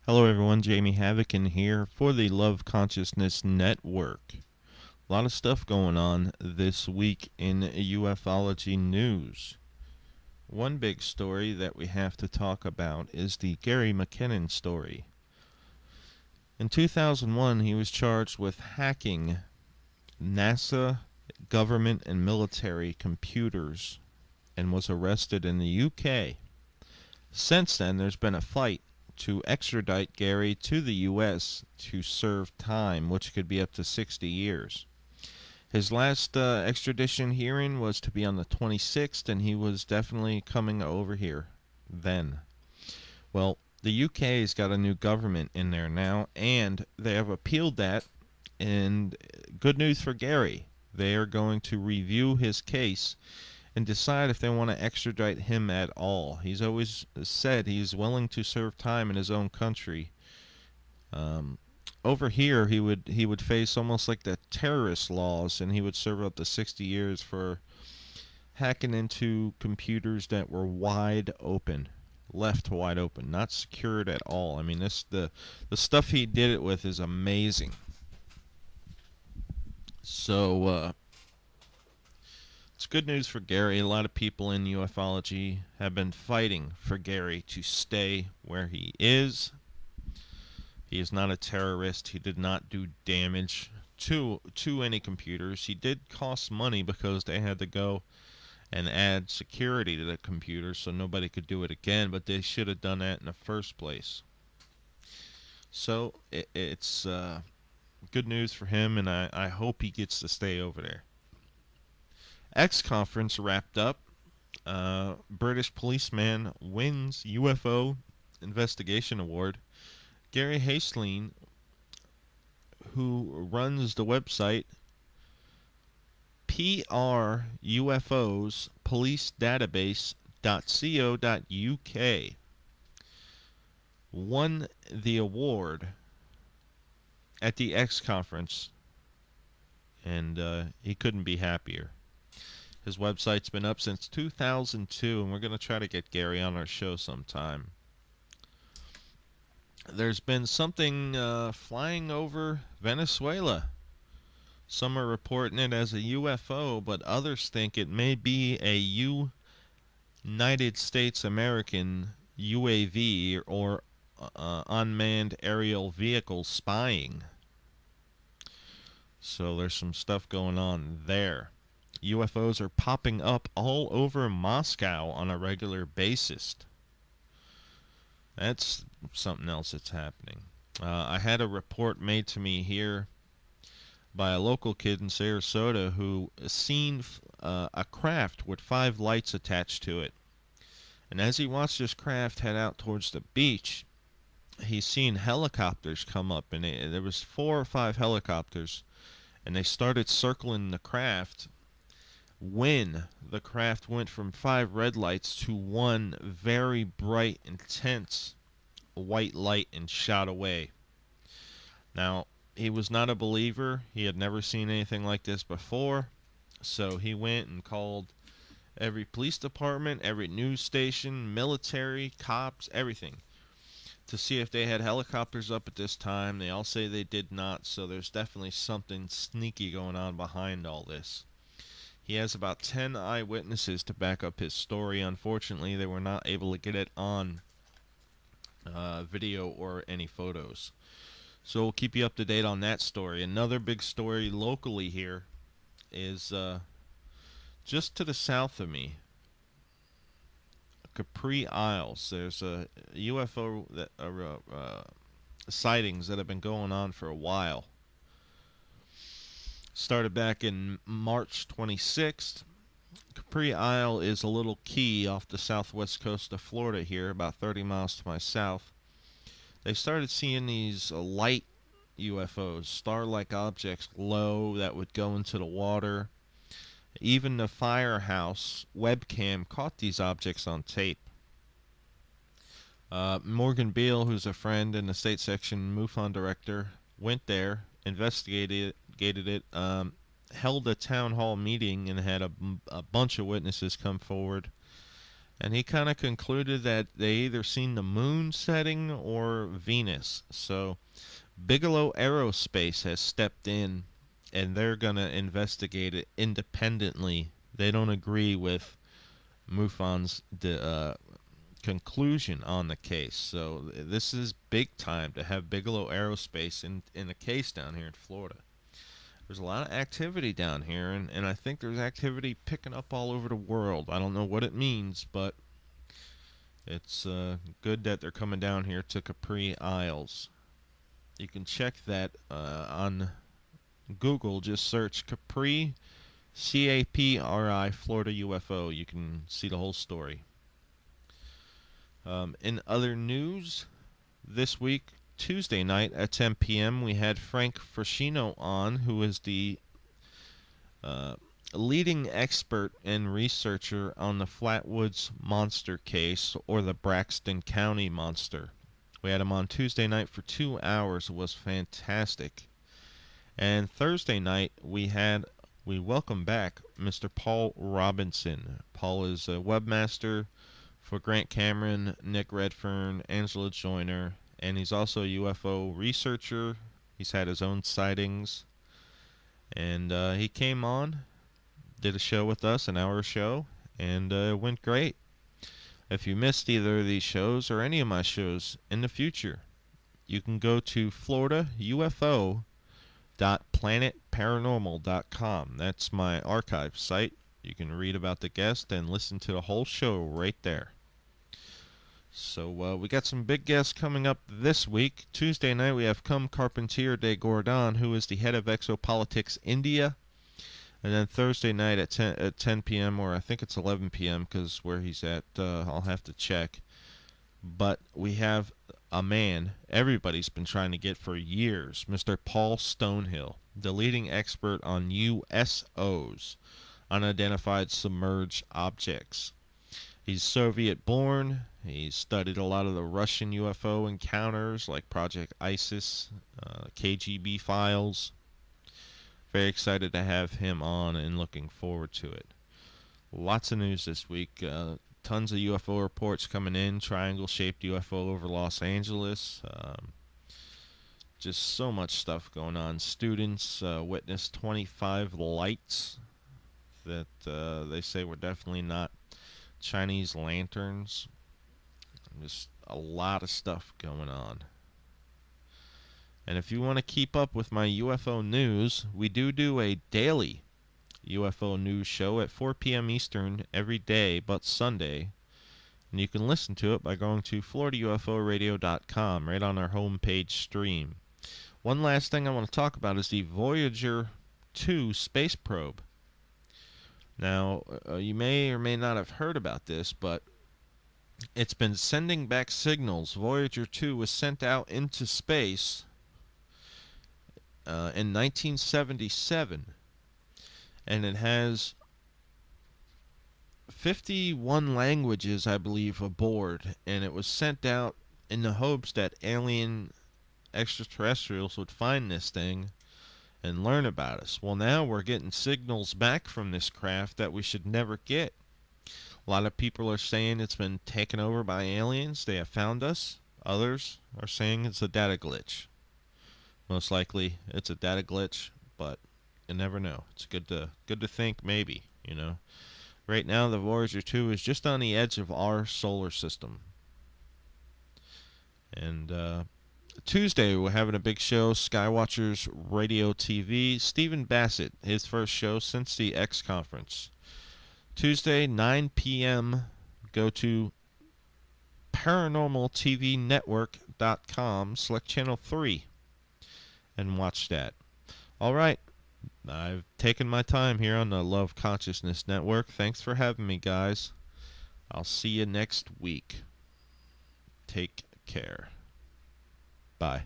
Hello everyone, Jamie Havoc here for the Love Consciousness Network. A lot of stuff going on this week in ufology news. One big story that we have to talk about is the Gary McKinnon story. In 2001, he was charged with hacking NASA, government, and military computers and was arrested in the UK. Since then, there's been a fight to extradite Gary to the U.S. to serve time, which could be up to 60 years. His last extradition hearing was to be on the 26th, and he was definitely coming over here then. Well, the UK's got a new government in there now, and they have appealed that, and good news for Gary. They are going to review his case and decide if they want to extradite him at all. He's always said he's willing to serve time in his own country. Over here, he would face almost like the terrorist laws, and he would serve up to 60 years for hacking into computers that were wide open, left wide open, not secured at all. I mean, the stuff he did it with is amazing. So it's good news for Gary. A lot of people in ufology have been fighting for Gary to stay where he is. He is not a terrorist. He did not do damage to any computers. He did cost money because they had to go and add security to the computer so nobody could do it again, but they should have done that in the first place. So it's good news for him, and I hope he gets to stay over there. X conference wrapped up. British policeman wins UFO investigation award. Gary Hastling, who runs the website PRUFOs Police Database.co.uk, won the award at the X conference, and he couldn't be happier. His website's been up since 2002, and we're going to try to get Gary on our show sometime. There's been something flying over Venezuela. Some are reporting it as a UFO, but others think it may be a United States American UAV or unmanned aerial vehicle spying. So there's some stuff going on there. UFOs are popping up all over Moscow on a regular basis. That's something else that's happening. I had a report made to me here by a local kid in Sarasota who seen a craft with 5 lights attached to it. And as he watched this craft head out towards the beach, he seen helicopters come up, and there was 4 or 5 helicopters, and they started circling the craft when the craft went from 5 red lights to 1 very bright, intense white light and shot away. Now, he was not a believer. He had never seen anything like this before. So he went and called every police department, every news station, military, cops, everything, to see if they had helicopters up at this time. They all say they did not, so there's definitely something sneaky going on behind all this. He has about 10 eyewitnesses to back up his story. Unfortunately, they were not able to get it on video or any photos. So we'll keep you up to date on that story. Another big story locally here is just to the south of me, Capri Isles. There's a UFO sightings that have been going on for a while. Started back in March 26th. Capri Isle is a little key off the southwest coast of Florida here, about 30 miles to my south. They started seeing these light UFOs, star-like objects low that would go into the water. Even the firehouse webcam caught these objects on tape. Morgan Beale, who's a friend and the state section MUFON director, went there, investigated it, held a town hall meeting, and had a bunch of witnesses come forward. and he kind of concluded that they either seen the moon setting or Venus. So Bigelow Aerospace has stepped in, and they're going to investigate it independently. They don't agree with MUFON's conclusion on the case. So this is big time to have Bigelow Aerospace in a case down here in Florida. There's a lot of activity down here, and I think there's activity picking up all over the world. I don't know what it means, but it's good that they're coming down here to Capri Isles. You can check that on Google. Just search Capri, CAPRI, Florida UFO. You can see the whole story. In other news, this week, Tuesday night at 10 p.m., we had Frank Frascino on, who is the leading expert and researcher on the Flatwoods Monster case, or the Braxton County Monster. We had him on Tuesday night for 2 hours. It was fantastic. And Thursday night, we welcome back Mr. Paul Robinson. Paul is a webmaster for Grant Cameron, Nick Redfern, Angela Joyner, and he's also a UFO researcher. He's had his own sightings. And he came on, did a show with us, an hour show, and it went great. If you missed either of these shows or any of my shows in the future, you can go to floridaufo.planetparanormal.com. That's my archive site. You can read about the guest and listen to the whole show right there. So we got some big guests coming up this week. Tuesday night we have Cum Carpentier de Gordon, who is the head of Exopolitics India. And then Thursday night at 10 p.m., or I think it's 11 p.m., because where he's at, I'll have to check. But we have a man everybody's been trying to get for years, Mr. Paul Stonehill, the leading expert on USOs, unidentified submerged objects. He's Soviet-born. He's studied a lot of the Russian UFO encounters, like Project ISIS, KGB files. Very excited to have him on and looking forward to it. Lots of news this week. Tons of UFO reports coming in. Triangle-shaped UFO over Los Angeles. Just so much stuff going on. Students witnessed 25 lights that they say were definitely not Chinese lanterns. Just a lot of stuff going on. And if you want to keep up with my UFO news, we do a daily UFO news show at 4 p.m. Eastern every day but Sunday. And you can listen to it by going to FloridaUFOradio.com right on our homepage stream. One last thing I want to talk about is the Voyager 2 space probe. Now, you may or may not have heard about this, but it's been sending back signals. Voyager 2 was sent out into space in 1977, and it has 51 languages, I believe, aboard, and it was sent out in the hopes that alien extraterrestrials would find this thing and learn about us. Well, now we're getting signals back from this craft that we should never get. A lot of people are saying it's been taken over by aliens. They have found us. Others are saying it's a data glitch. Most likely it's a data glitch, but you never know. It's good to think maybe, you know. Right now the Voyager 2 is just on the edge of our solar system. And Tuesday we're having a big show, Skywatchers Radio TV. Stephen Bassett, his first show since the X conference. Tuesday, 9 p.m. Go to paranormaltvnetwork.com, select channel 3, and watch that. All right, I've taken my time here on the Love Consciousness Network. Thanks for having me, guys. I'll see you next week. Take care. Bye.